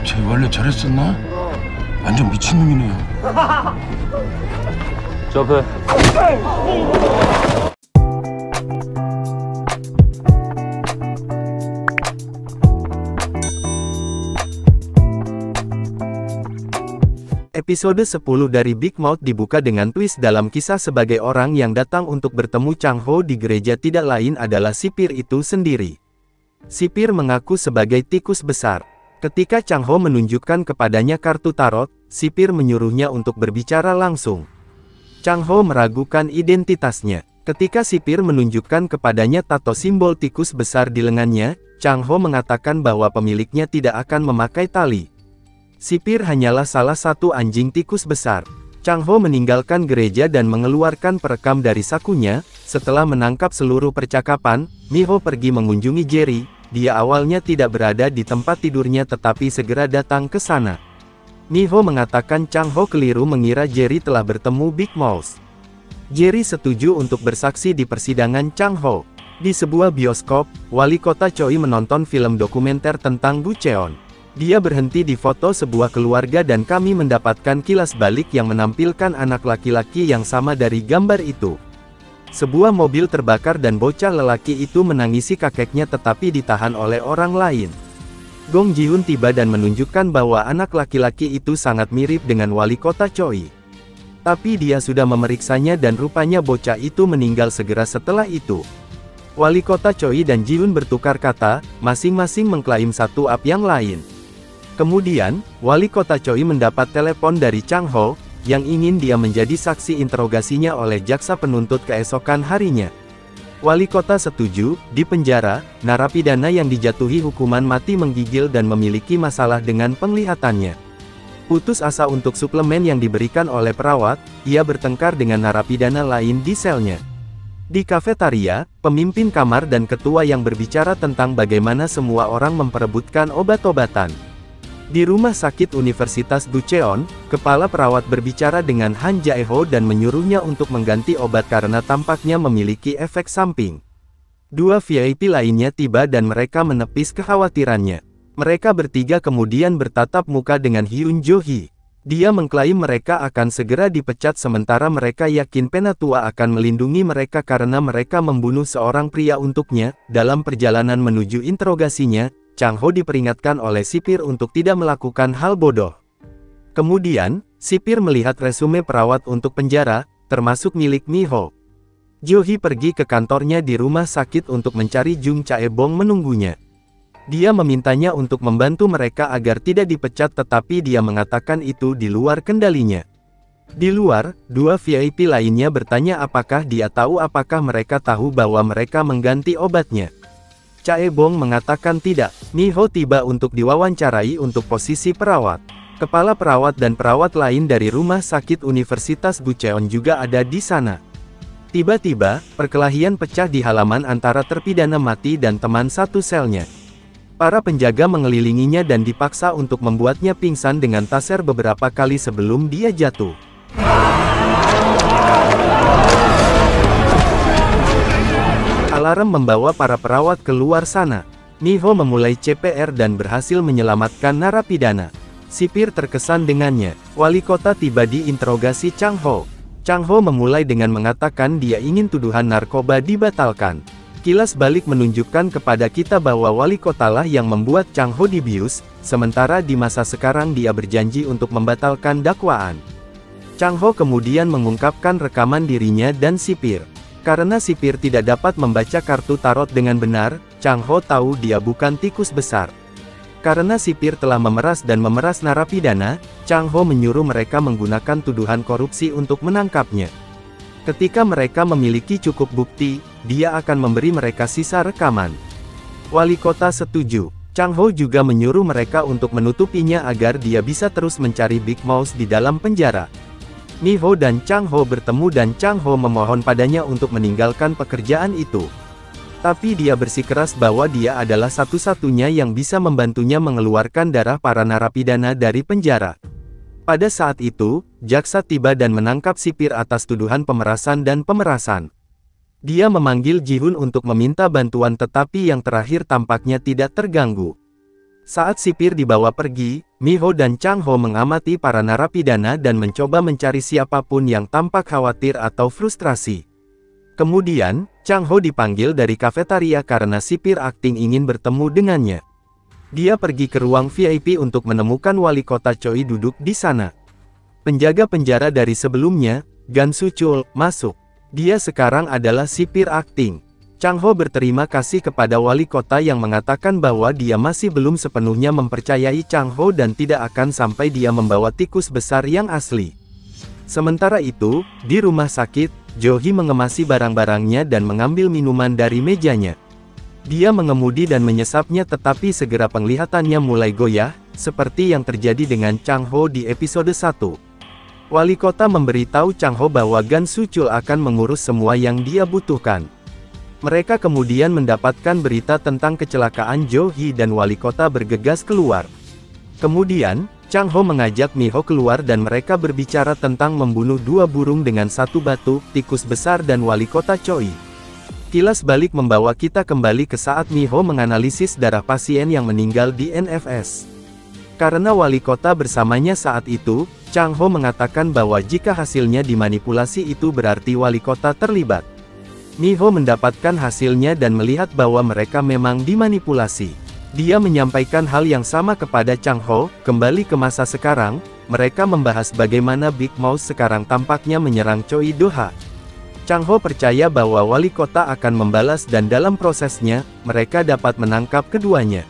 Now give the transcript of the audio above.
쟤 원래 저랬었나? 완전 미친놈이네. 점프. Episode 10 dari Big Mouth dibuka dengan twist dalam kisah sebagai orang yang datang untuk bertemu Chang Ho di gereja tidak lain adalah sipir itu sendiri. Sipir mengaku sebagai tikus besar. Ketika Chang Ho menunjukkan kepadanya kartu tarot, sipir menyuruhnya untuk berbicara langsung. Chang Ho meragukan identitasnya. Ketika sipir menunjukkan kepadanya tato simbol tikus besar di lengannya, Chang Ho mengatakan bahwa pemiliknya tidak akan memakai tali. Sipir hanyalah salah satu anjing tikus besar. Chang Ho meninggalkan gereja dan mengeluarkan perekam dari sakunya. Setelah menangkap seluruh percakapan, Mi Ho pergi mengunjungi Jerry. Dia awalnya tidak berada di tempat tidurnya tetapi segera datang ke sana. Mi Ho mengatakan Chang Ho keliru mengira Jerry telah bertemu Big Mouth. Jerry setuju untuk bersaksi di persidangan Chang Ho. Di sebuah bioskop, wali kota Choi menonton film dokumenter tentang Bucheon. Dia berhenti di foto sebuah keluarga dan kami mendapatkan kilas balik yang menampilkan anak laki-laki yang sama dari gambar itu. Sebuah mobil terbakar dan bocah lelaki itu menangisi kakeknya tetapi ditahan oleh orang lain. Gong Ji-hoon tiba dan menunjukkan bahwa anak laki-laki itu sangat mirip dengan wali kota Choi. Tapi dia sudah memeriksanya dan rupanya bocah itu meninggal segera setelah itu. Wali kota Choi dan Ji-hoon bertukar kata, masing-masing mengklaim satu yang lain. Kemudian, wali kota Choi mendapat telepon dari Chang Ho, yang ingin dia menjadi saksi interogasinya oleh jaksa penuntut keesokan harinya. Wali kota setuju, di penjara, narapidana yang dijatuhi hukuman mati menggigil dan memiliki masalah dengan penglihatannya. Putus asa untuk suplemen yang diberikan oleh perawat, ia bertengkar dengan narapidana lain di selnya. Di kafetaria, pemimpin kamar dan ketua yang berbicara tentang bagaimana semua orang memperebutkan obat-obatan. Di rumah sakit Universitas Bucheon, kepala perawat berbicara dengan Han Jae-ho dan menyuruhnya untuk mengganti obat karena tampaknya memiliki efek samping. Dua VIP lainnya tiba dan mereka menepis kekhawatirannya. Mereka bertiga kemudian bertatap muka dengan Hyun Jo-hee. Dia mengklaim mereka akan segera dipecat sementara mereka yakin Penatua akan melindungi mereka karena mereka membunuh seorang pria untuknya. Dalam perjalanan menuju interogasinya, Chang Ho diperingatkan oleh sipir untuk tidak melakukan hal bodoh. Kemudian, sipir melihat resume perawat untuk penjara, termasuk milik Mi Ho. Jo-hee pergi ke kantornya di rumah sakit untuk mencari Jung Chae-bong menunggunya. Dia memintanya untuk membantu mereka agar tidak dipecat tetapi dia mengatakan itu di luar kendalinya. Di luar, dua VIP lainnya bertanya apakah dia tahu apakah mereka tahu bahwa mereka mengganti obatnya. Chae-bong mengatakan tidak. Mi Ho tiba untuk diwawancarai untuk posisi perawat. Kepala perawat dan perawat lain dari rumah sakit Universitas Bucheon juga ada di sana. Tiba-tiba, perkelahian pecah di halaman antara terpidana mati dan teman satu selnya. Para penjaga mengelilinginya dan dipaksa untuk membuatnya pingsan dengan taser beberapa kali sebelum dia jatuh. Alarm membawa para perawat keluar sana. Mi Ho memulai CPR dan berhasil menyelamatkan narapidana. Sipir terkesan dengannya. Wali kota tiba di interogasi Chang Ho. Chang Ho memulai dengan mengatakan dia ingin tuduhan narkoba dibatalkan. Kilas balik menunjukkan kepada kita bahwa wali kotalah yang membuat Chang Ho dibius, sementara di masa sekarang dia berjanji untuk membatalkan dakwaan. Chang Ho kemudian mengungkapkan rekaman dirinya dan sipir. Karena sipir tidak dapat membaca kartu tarot dengan benar, Chang Ho tahu dia bukan tikus besar. Karena sipir telah memeras narapidana, Chang Ho menyuruh mereka menggunakan tuduhan korupsi untuk menangkapnya. Ketika mereka memiliki cukup bukti, dia akan memberi mereka sisa rekaman. Wali kota setuju. Chang Ho juga menyuruh mereka untuk menutupinya agar dia bisa terus mencari Big Mouth di dalam penjara. Mi Ho dan Chang Ho bertemu dan Chang Ho memohon padanya untuk meninggalkan pekerjaan itu. Tapi dia bersikeras bahwa dia adalah satu-satunya yang bisa membantunya mengeluarkan darah para narapidana dari penjara. Pada saat itu, jaksa tiba dan menangkap sipir atas tuduhan pemerasan dan pemerasan. Dia memanggil Ji-hoon untuk meminta bantuan tetapi yang terakhir tampaknya tidak terganggu. Saat sipir dibawa pergi, Mi-ho dan Chang-ho mengamati para narapidana dan mencoba mencari siapapun yang tampak khawatir atau frustrasi. Kemudian, Chang-ho dipanggil dari kafetaria karena sipir akting ingin bertemu dengannya. Dia pergi ke ruang VIP untuk menemukan wali kota Choi duduk di sana. Penjaga penjara dari sebelumnya, Gan Su-chul, masuk. Dia sekarang adalah sipir akting. Chang-ho berterima kasih kepada wali kota yang mengatakan bahwa dia masih belum sepenuhnya mempercayai Chang-ho dan tidak akan sampai dia membawa tikus besar yang asli. Sementara itu, di rumah sakit, Jo-hee mengemasi barang-barangnya dan mengambil minuman dari mejanya. Dia mengemudi dan menyesapnya tetapi segera penglihatannya mulai goyah, seperti yang terjadi dengan Chang-ho di episode 1. Wali kota memberitahu Chang-ho bahwa Gan Su-chul akan mengurus semua yang dia butuhkan. Mereka kemudian mendapatkan berita tentang kecelakaan Jo-hee dan wali kota bergegas keluar. Kemudian, Chang-ho mengajak Mi-ho keluar dan mereka berbicara tentang membunuh 2 burung dengan 1 batu, tikus besar dan wali kota Choi. Kilas balik membawa kita kembali ke saat Mi-ho menganalisis darah pasien yang meninggal di NFS. Karena wali kota bersamanya saat itu, Chang-ho mengatakan bahwa jika hasilnya dimanipulasi itu berarti wali kota terlibat. Mi-ho mendapatkan hasilnya dan melihat bahwa mereka memang dimanipulasi. Dia menyampaikan hal yang sama kepada Chang-ho, kembali ke masa sekarang, mereka membahas bagaimana Big Mouth sekarang tampaknya menyerang Choi Do-ha. Chang-ho percaya bahwa wali kota akan membalas dan dalam prosesnya, mereka dapat menangkap keduanya.